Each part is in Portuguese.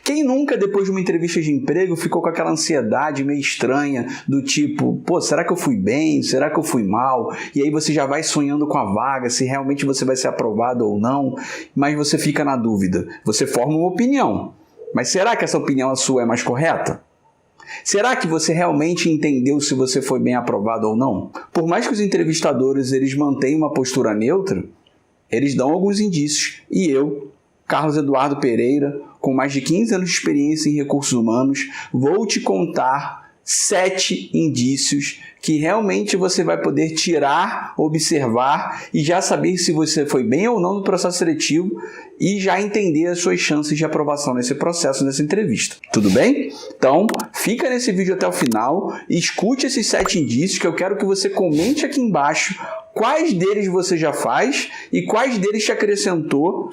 Quem nunca, depois de uma entrevista de emprego, ficou com aquela ansiedade meio estranha, do tipo, pô, será que eu fui bem? Será que eu fui mal? E aí você já vai sonhando com a vaga, se realmente você vai ser aprovado ou não, mas você fica na dúvida. Você forma uma opinião, mas será que essa opinião a sua é mais correta? Será que você realmente entendeu se você foi bem aprovado ou não? Por mais que os entrevistadores eles mantenham uma postura neutra, eles dão alguns indícios. E eu, Carlos Eduardo Pereira, com mais de 15 anos de experiência em recursos humanos, vou te contar 7 indícios que realmente você vai poder tirar, observar e já saber se você foi bem ou não no processo seletivo e já entender as suas chances de aprovação nesse processo, nessa entrevista. Tudo bem? Então, fica nesse vídeo até o final, escute esses 7 indícios que eu quero que você comente aqui embaixo quais deles você já faz e quais deles te acrescentou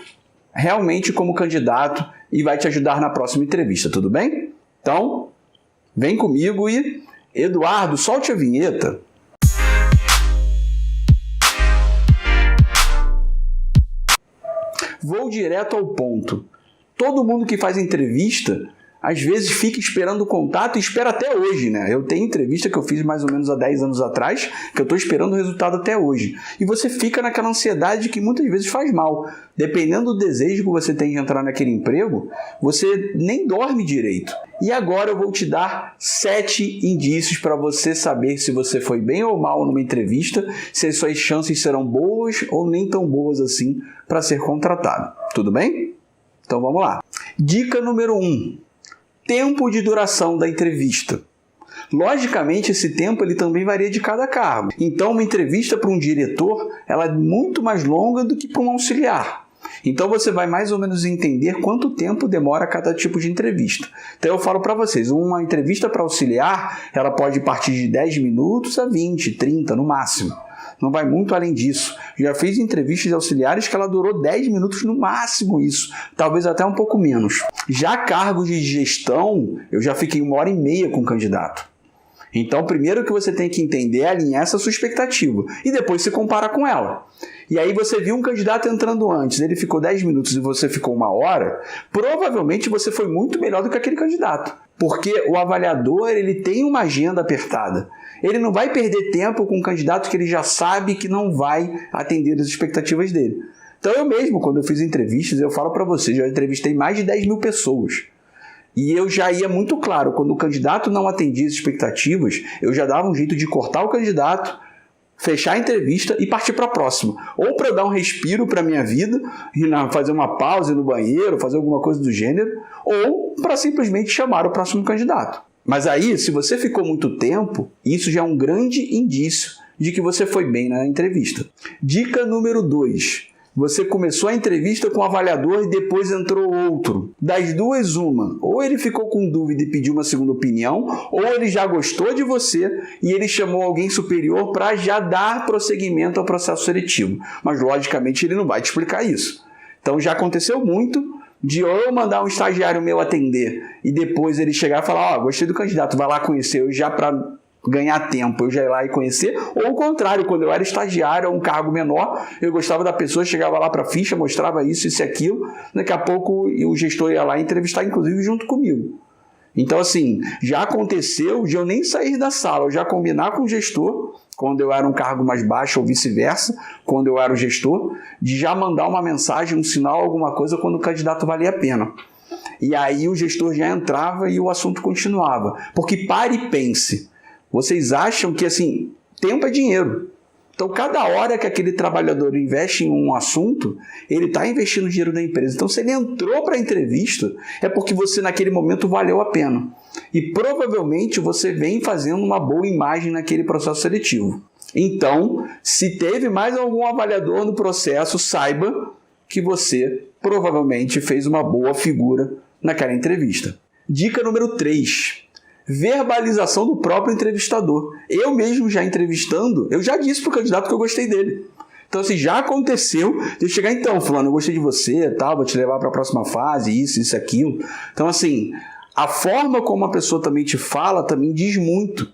realmente como candidato e vai te ajudar na próxima entrevista, tudo bem? Então, vem comigo e, Eduardo, solte a vinheta. Vou direto ao ponto. Todo mundo que faz entrevista, às vezes fica esperando o contato e espera até hoje, né? Eu tenho entrevista que eu fiz mais ou menos há 10 anos atrás, que eu estou esperando o resultado até hoje. E você fica naquela ansiedade que muitas vezes faz mal. Dependendo do desejo que você tem de entrar naquele emprego, você nem dorme direito. E agora eu vou te dar 7 indícios para você saber se você foi bem ou mal numa entrevista, se as suas chances serão boas ou nem tão boas assim para ser contratado. Tudo bem? Então vamos lá. Dica número 1. Tempo de duração da entrevista. Logicamente, esse tempo ele também varia de cada cargo. Então, uma entrevista para um diretor ela é muito mais longa do que para um auxiliar. Então, você vai mais ou menos entender quanto tempo demora cada tipo de entrevista. Então, eu falo para vocês, uma entrevista para auxiliar, ela pode partir de 10 minutos a 20, 30 no máximo. Não vai muito além disso. Já fiz entrevistas de auxiliares que ela durou 10 minutos no máximo isso. Talvez até um pouco menos. Já cargos de gestão, eu já fiquei 1h30 com o candidato. Então, primeiro que você tem que entender é alinhar essa sua expectativa. E depois se compara com ela. E aí você viu um candidato entrando antes, ele ficou 10 minutos e você ficou 1 hora, provavelmente você foi muito melhor do que aquele candidato. Porque o avaliador ele tem uma agenda apertada. Ele não vai perder tempo com um candidato que ele já sabe que não vai atender as expectativas dele. Então eu mesmo, quando eu fiz entrevistas, eu falo para vocês, já entrevistei mais de 10 mil pessoas. E eu já ia muito claro, quando o candidato não atendia as expectativas, eu já dava um jeito de cortar o candidato, fechar a entrevista e partir para a próxima. Ou para dar um respiro para a minha vida, e fazer uma pausa no banheiro, fazer alguma coisa do gênero, ou para simplesmente chamar o próximo candidato. Mas aí, se você ficou muito tempo, isso já é um grande indício de que você foi bem na entrevista. Dica número 2. Você começou a entrevista com o avaliador e depois entrou outro. Das duas, uma. Ou ele ficou com dúvida e pediu uma segunda opinião, ou ele já gostou de você e ele chamou alguém superior para já dar prosseguimento ao processo seletivo. Mas, logicamente, ele não vai te explicar isso. Então, já aconteceu muito de eu mandar um estagiário meu atender e depois ele chegar e falar, gostei do candidato, vai lá conhecer, eu já para ganhar tempo, eu já ia lá e conhecer, ou o contrário, quando eu era estagiário, um cargo menor, eu gostava da pessoa, chegava lá para a ficha, mostrava isso e aquilo, daqui a pouco o gestor ia lá entrevistar, inclusive, junto comigo. Então, assim, já aconteceu de eu nem sair da sala, eu já combinar com o gestor, quando eu era um cargo mais baixo ou vice-versa, quando eu era o gestor, de já mandar uma mensagem, um sinal, alguma coisa, quando o candidato valia a pena. E aí o gestor já entrava e o assunto continuava. Porque pare e pense. Vocês acham que, assim, tempo é dinheiro. Então, cada hora que aquele trabalhador investe em um assunto, ele está investindo dinheiro da empresa. Então, se ele entrou para a entrevista, é porque você, naquele momento, valeu a pena. E, provavelmente, você vem fazendo uma boa imagem naquele processo seletivo. Então, se teve mais algum avaliador no processo, saiba que você, provavelmente, fez uma boa figura naquela entrevista. Dica número 3. Verbalização do próprio entrevistador. Eu mesmo já entrevistando, eu já disse para o candidato que eu gostei dele. Então, assim, já aconteceu de eu chegar, então, fulano, eu gostei de você, tal, vou te levar para a próxima fase, isso, aquilo. Então, assim, a forma como a pessoa também te fala também diz muito.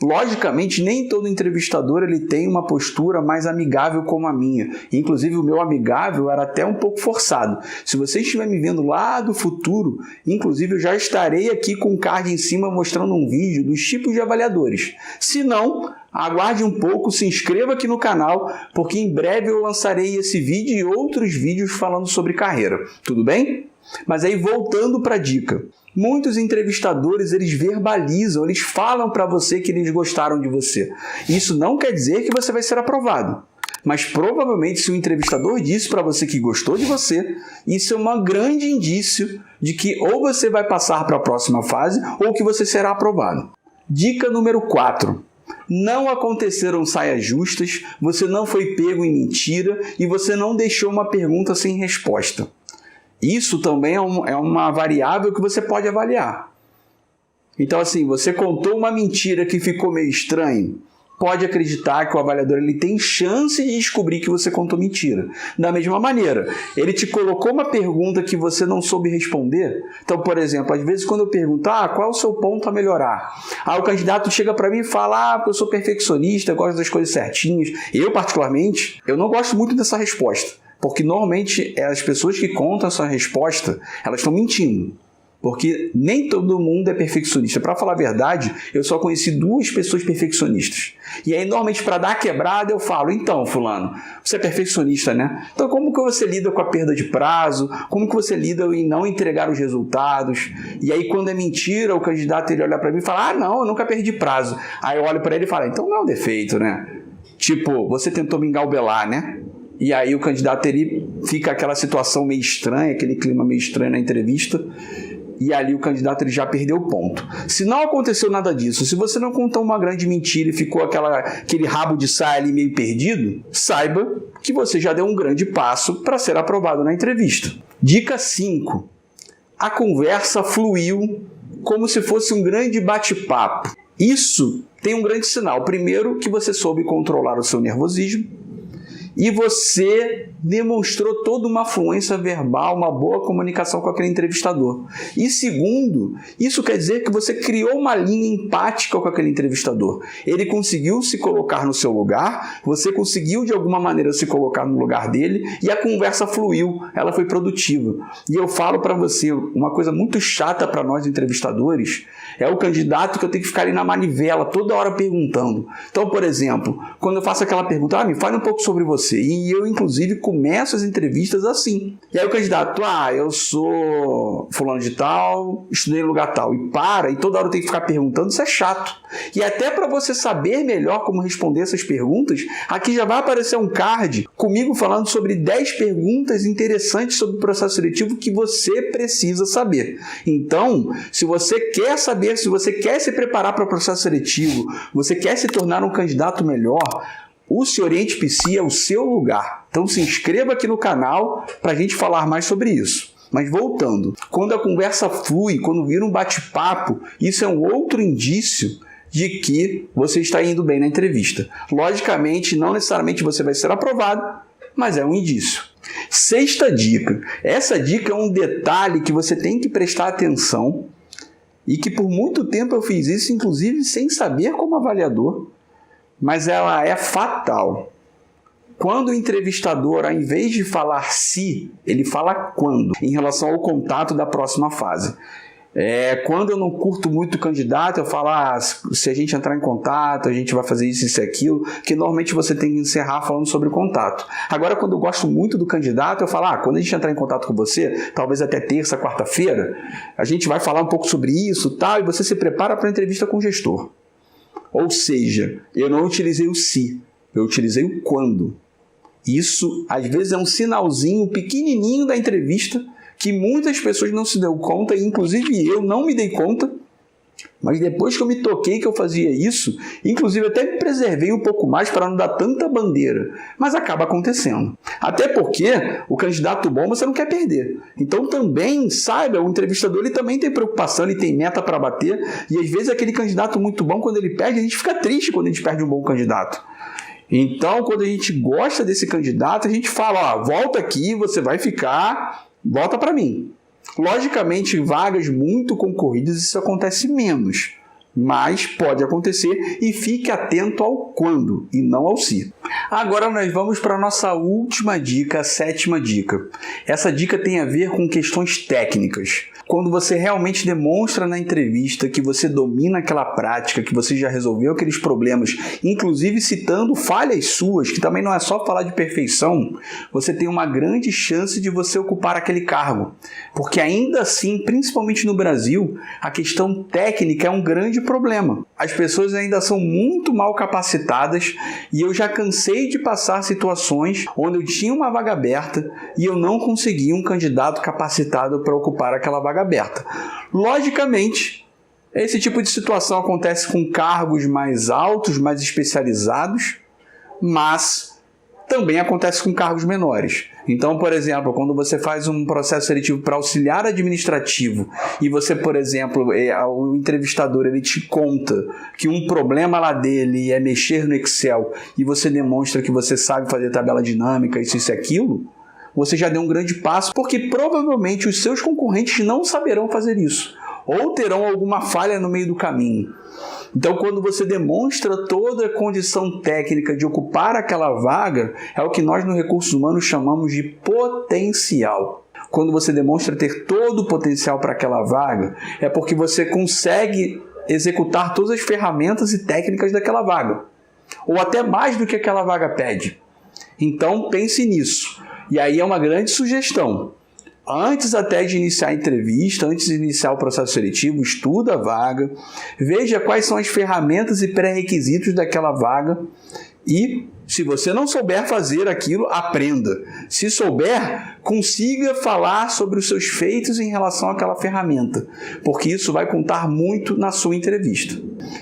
Logicamente, nem todo entrevistador ele tem uma postura mais amigável como a minha. Inclusive, o meu amigável era até um pouco forçado. Se você estiver me vendo lá do futuro, inclusive eu já estarei aqui com um card em cima mostrando um vídeo dos tipos de avaliadores. Se não, aguarde um pouco, se inscreva aqui no canal, porque em breve eu lançarei esse vídeo e outros vídeos falando sobre carreira. Tudo bem? Mas aí, voltando para a dica. Muitos entrevistadores, eles verbalizam, eles falam para você que eles gostaram de você. Isso não quer dizer que você vai ser aprovado. Mas provavelmente, se o entrevistador disse para você que gostou de você, isso é um grande indício de que ou você vai passar para a próxima fase ou que você será aprovado. Dica número 4. Não aconteceram saias justas, você não foi pego em mentira e você não deixou uma pergunta sem resposta. Isso também é uma variável que você pode avaliar. Então, assim, você contou uma mentira que ficou meio estranho, pode acreditar que o avaliador ele tem chance de descobrir que você contou mentira. Da mesma maneira, ele te colocou uma pergunta que você não soube responder. Então, por exemplo, às vezes quando eu pergunto, qual é o seu ponto a melhorar? O candidato chega para mim e fala, porque eu sou perfeccionista, eu gosto das coisas certinhas. Eu, particularmente, eu não gosto muito dessa resposta. Porque normalmente as pessoas que contam essa resposta, elas estão mentindo. Porque nem todo mundo é perfeccionista. Para falar a verdade, eu só conheci 2 pessoas perfeccionistas. E aí, normalmente, para dar a quebrada, eu falo, então, fulano, você é perfeccionista, né? Então, como que você lida com a perda de prazo? Como que você lida em não entregar os resultados? E aí, quando é mentira, o candidato ele olha para mim e fala, não, eu nunca perdi prazo. Aí eu olho para ele e falo, então não é um defeito, né? Tipo, você tentou me engalbelar, né? E aí o candidato ele fica aquela situação meio estranha, aquele clima meio estranho na entrevista, e ali o candidato ele já perdeu o ponto. Se não aconteceu nada disso, se você não contou uma grande mentira e ficou aquele rabo de saia ali meio perdido, saiba que você já deu um grande passo para ser aprovado na entrevista. Dica 5. A conversa fluiu como se fosse um grande bate-papo. Isso tem um grande sinal. Primeiro, que você soube controlar o seu nervosismo. E você demonstrou toda uma fluência verbal, uma boa comunicação com aquele entrevistador. E segundo, isso quer dizer que você criou uma linha empática com aquele entrevistador. Ele conseguiu se colocar no seu lugar, você conseguiu de alguma maneira se colocar no lugar dele e a conversa fluiu, ela foi produtiva. E eu falo para você, uma coisa muito chata para nós entrevistadores é o candidato que eu tenho que ficar ali na manivela toda hora perguntando. Então, por exemplo, quando eu faço aquela pergunta, me fale um pouco sobre você. E eu, inclusive, começo as entrevistas assim. E aí o candidato, eu sou fulano de tal, estudei em lugar tal. E toda hora eu tenho que ficar perguntando, isso é chato. E até para você saber melhor como responder essas perguntas, aqui já vai aparecer um card comigo falando sobre 10 perguntas interessantes sobre o processo seletivo que você precisa saber. Então, se você quer saber, se você quer se preparar para o processo seletivo, você quer se tornar um candidato melhor, o Se Oriente PC é o seu lugar. Então se inscreva aqui no canal para a gente falar mais sobre isso. Mas voltando, quando a conversa flui, quando vira um bate-papo, isso é um outro indício de que você está indo bem na entrevista. Logicamente, não necessariamente você vai ser aprovado, mas é um indício. 6ª dica. Essa dica é um detalhe que você tem que prestar atenção e que por muito tempo eu fiz isso, inclusive sem saber como avaliador, mas ela é fatal. Quando o entrevistador, ao invés de falar se, ele fala quando, em relação ao contato da próxima fase. Quando eu não curto muito o candidato, eu falo, se a gente entrar em contato, a gente vai fazer isso e aquilo, que normalmente você tem que encerrar falando sobre o contato. Agora, quando eu gosto muito do candidato, eu falo, quando a gente entrar em contato com você, talvez até terça, quarta-feira, a gente vai falar um pouco sobre isso, tal, e você se prepara para a entrevista com o gestor. Ou seja, eu não utilizei o se, eu utilizei o quando. Isso, às vezes, é um sinalzinho pequenininho da entrevista que muitas pessoas não se deu conta, e inclusive eu não me dei conta, mas depois que eu me toquei que eu fazia isso, inclusive até me preservei um pouco mais para não dar tanta bandeira, mas acaba acontecendo. Até porque o candidato bom você não quer perder. Então também, saiba, o entrevistador ele também tem preocupação, ele tem meta para bater, e às vezes aquele candidato muito bom, quando ele perde, a gente fica triste quando a gente perde um bom candidato. Então, quando a gente gosta desse candidato, a gente fala, volta aqui, você vai ficar, volta para mim. Logicamente, em vagas muito concorridas, isso acontece menos. mas pode acontecer e fique atento ao quando e não ao se. Agora nós vamos para a nossa última dica, a 7ª dica. Essa dica tem a ver com questões técnicas. Quando você realmente demonstra na entrevista que você domina aquela prática, que você já resolveu aqueles problemas, inclusive citando falhas suas, que também não é só falar de perfeição, você tem uma grande chance de você ocupar aquele cargo. Porque ainda assim, principalmente no Brasil, a questão técnica é um grande problema. As pessoas ainda são muito mal capacitadas e eu já cansei de passar situações onde eu tinha uma vaga aberta e eu não conseguia um candidato capacitado para ocupar aquela vaga aberta. Logicamente, esse tipo de situação acontece com cargos mais altos, mais especializados, mas também acontece com cargos menores. Então, por exemplo, quando você faz um processo seletivo para auxiliar administrativo e você, por exemplo, o entrevistador ele te conta que um problema lá dele é mexer no Excel e você demonstra que você sabe fazer tabela dinâmica, isso e aquilo, você já deu um grande passo, porque provavelmente os seus concorrentes não saberão fazer isso, ou terão alguma falha no meio do caminho. Então, quando você demonstra toda a condição técnica de ocupar aquela vaga, é o que nós no Recursos Humanos chamamos de potencial. Quando você demonstra ter todo o potencial para aquela vaga, é porque você consegue executar todas as ferramentas e técnicas daquela vaga, ou até mais do que aquela vaga pede. Então, pense nisso. E aí é uma grande sugestão. Antes até de iniciar a entrevista, antes de iniciar o processo seletivo, estuda a vaga, veja quais são as ferramentas e pré-requisitos daquela vaga e, se você não souber fazer aquilo, aprenda. Se souber, consiga falar sobre os seus feitos em relação àquela ferramenta, porque isso vai contar muito na sua entrevista.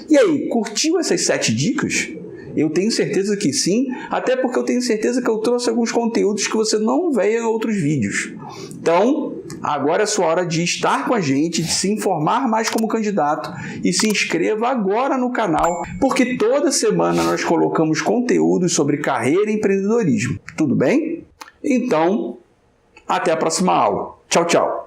E aí, curtiu essas 7 dicas? Eu tenho certeza que sim, até porque eu tenho certeza que eu trouxe alguns conteúdos que você não vê em outros vídeos. Então, agora é sua hora de estar com a gente, de se informar mais como candidato e se inscreva agora no canal, porque toda semana nós colocamos conteúdos sobre carreira e empreendedorismo. Tudo bem? Então, até a próxima aula. Tchau, tchau!